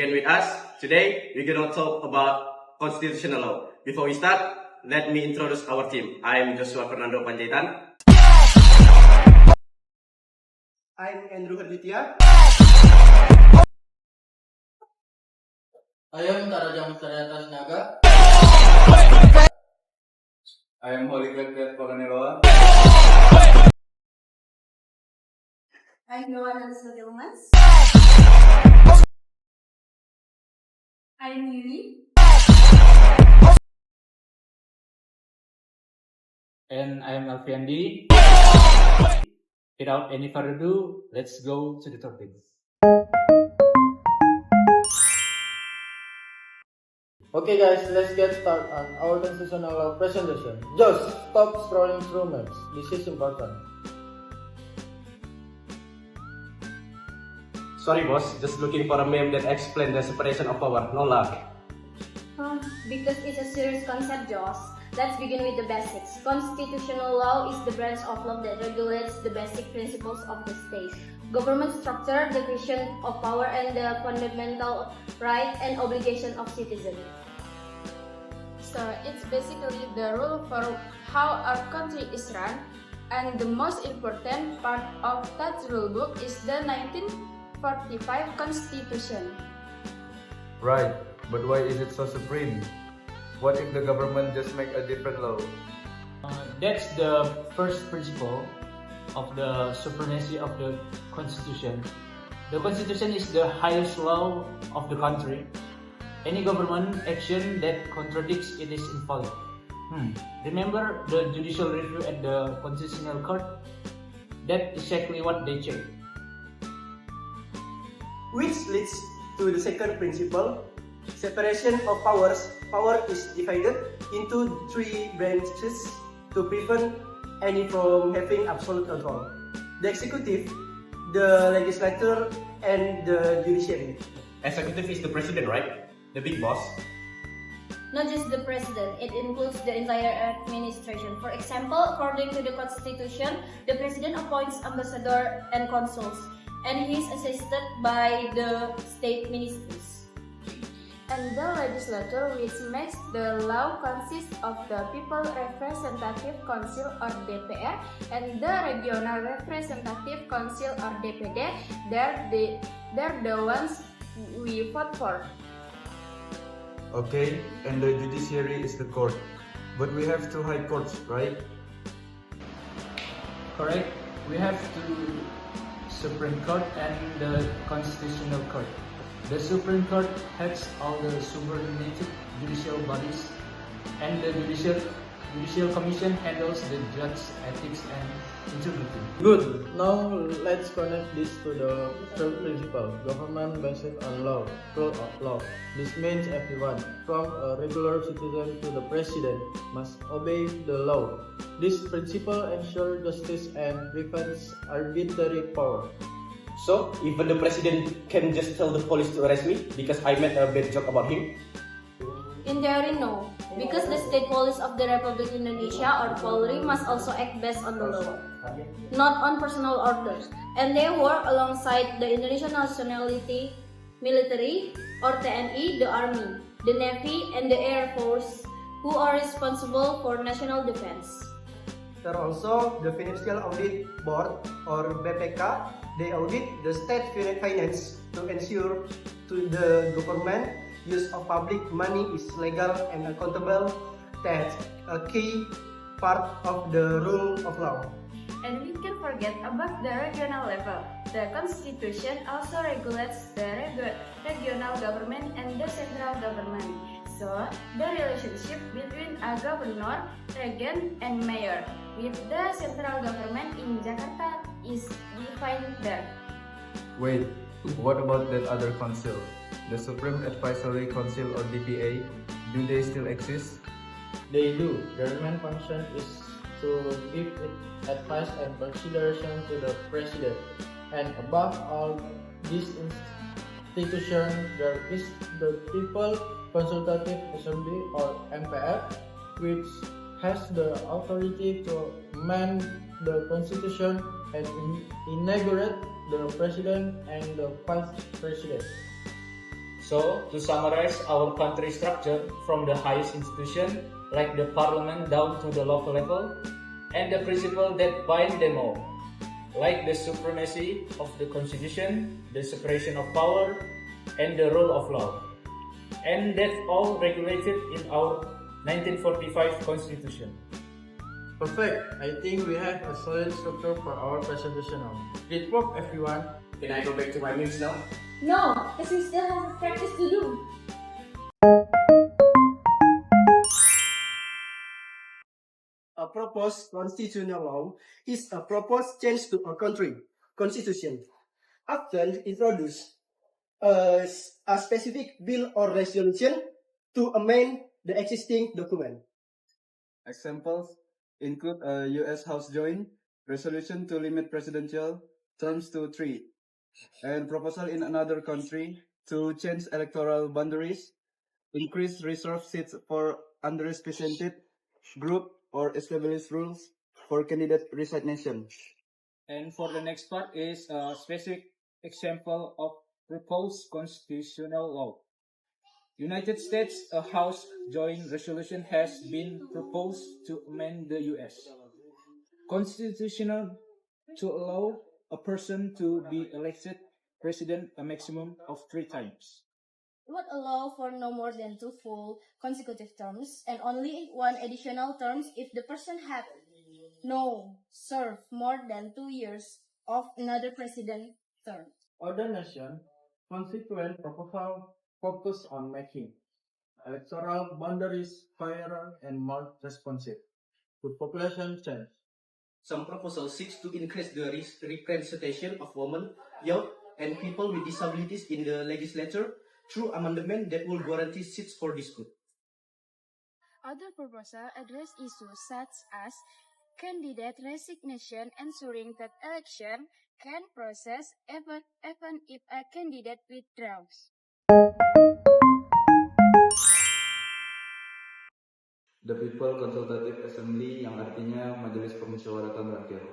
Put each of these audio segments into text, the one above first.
again with us. Today, we're going to talk about constitutional law. Before we start, let me introduce our team. I'm Joshua Fernando Panjaitan. I'm Andrew Herditya. I am Tarajam Saryatas Naga. I am Holy Gregor Paganeloa. I'm Noah Silvilmas. I'm Yuli. And I am Alfiandi. Without any further ado, let's go to the topic. Okay guys, let's get started on our constitutional law presentation. Just stop scrolling through maps. This is important. Sorry, boss. Just looking for a meme that explains the separation of power. No luck. Because it's a serious concept, Josh. Let's begin with the basics. Constitutional law is the branch of law that regulates the basic principles of the state. Government structure, division of power, and the fundamental right and obligation of citizens. So it's basically the rule for how our country is run, and the most important part of that rule book is the 1945 Constitution. Right, but why is it so supreme? What if the government just make a different law? That's the first principle of the supremacy of the Constitution. The Constitution is the highest law of the country. Any government action that contradicts it is invalid. Remember the judicial review at the Constitutional Court? That's exactly what they check. Which leads to the second principle, separation of powers. Power is divided into three branches to prevent any from having absolute control. The executive, the legislature, and the judiciary. Executive is the president, right? The big boss. Not just the president, it includes the entire administration. For example, according to the Constitution, the president appoints ambassador and consuls, and he is assisted by the state ministers. And the legislature, which makes the law, consists of the People Representative Council or DPR and the Regional Representative Council or DPD. They're the ones we vote for. Okay, and the judiciary is the court. But we have two high courts, right? Correct? We have the Supreme Court and the Constitutional Court. The Supreme Court heads all the subordinated judicial bodies, and the Judicial Commission handles the judge's ethics and integrity. Good. Now let's connect this to the third principle, government based on law, rule of law. This means everyone, from a regular citizen to the president, must obey the law. This principle ensures justice and prevents arbitrary power. So, even the president can just tell the police to arrest me because I made a bad joke about him? In theory, no, because the state police of the Republic of Indonesia or Polri must also act based on the law, not on personal orders, and they work alongside the Indonesian Nationality Military or TNI, the Army, the Navy, and the Air Force, who are responsible for national defense. There are also the Financial Audit Board or BPK. They audit the state finance to ensure to the government use of public money is legal and accountable. That's a key part of the rule of law. And we can forget about the regional level. The Constitution also regulates the regional government and the central government. So, the relationship between a governor, regent, and mayor with the central government in Jakarta is defined there. Wait, what about that other council? The Supreme Advisory Council or DPA, do they still exist? They do. Their main function is to give advice and consideration to the president. And above all, this institution, there is the People Consultative Assembly or MPR, which has the authority to amend the constitution and inaugurate the president and the vice president. So, to summarize our country structure from the highest institution, like the parliament down to the local level, and the principle that bind them all, like the supremacy of the constitution, the separation of power, and the rule of law. And that's all regulated in our 1945 constitution. Perfect. I think we have a solid structure for our presentation now. Great work, everyone. Can I go back to my memes now? No, because we still have a practice to do. A proposed constitutional law is a proposed change to a country constitution, often introduced as a specific bill or resolution to amend the existing document. Examples include a U.S. House Joint Resolution to limit presidential terms to 3, and proposal in another country to change electoral boundaries, increase reserve seats for underrepresented group, or establish rules for candidate resignation. And for the next part is a specific example of proposed constitutional law. United States, a House Joint Resolution has been proposed to amend the U.S. Constitution to allow a person to be elected president a maximum of 3 times. It would allow for no more than 2 full consecutive terms and only 1 additional terms if the person had served more than 2 years of another president term. Other nations' constituent proposal focus on making electoral boundaries fairer and more responsive to population change. Some proposals seek to increase the representation of women, youth, and people with disabilities in the legislature through amendment that will guarantee seats for this group. Other proposals address issues such as candidate resignation, ensuring that election can process even if a candidate withdraws. The People Consultative Assembly, yang artinya Majelis Permusyawaratan Rakyat.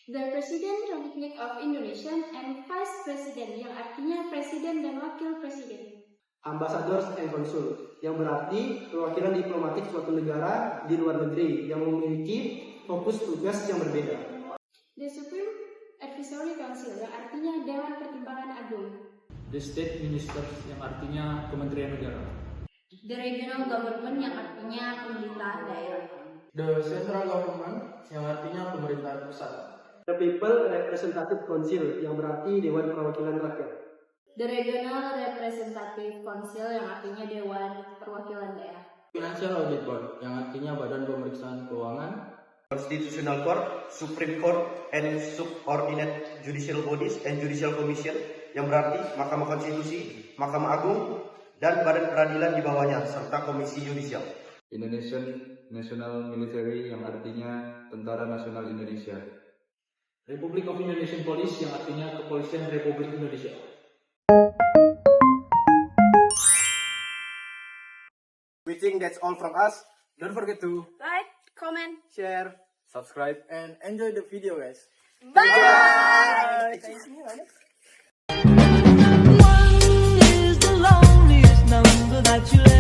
The President Republic of Indonesia and Vice President yang artinya Presiden dan Wakil Presiden. Ambassadors and Consul, yang berarti perwakilan diplomatik suatu negara di luar negeri yang memiliki fokus tugas yang berbeda. The Supreme Advisory Council yang artinya Dewan Pertimbangan Agung. The State Ministers yang artinya Kementerian Negara. The Regional Government yang artinya pemerintah daerah. The Central Government yang artinya pemerintahan pusat. The People Representative Council, yang berarti Dewan Perwakilan Rakyat. The Regional Representative Council yang artinya Dewan Perwakilan Daerah. Financial Audit Board yang artinya Badan Pemeriksaan Keuangan. Constitutional Court, Supreme Court, and subordinate judicial bodies and judicial commission, yang berarti Mahkamah Konstitusi, Mahkamah Agung, dan badan peradilan di bawahnya, serta Komisi Yudisial. Indonesian National Military, yang artinya Tentara Nasional Indonesia. Republic of Indonesian Police yang artinya Kepolisian Republik Indonesia. We think that's all from us. Don't forget to Like, comment, share, Subscribe And enjoy the video, guys. bye! One is the loneliest number that you'll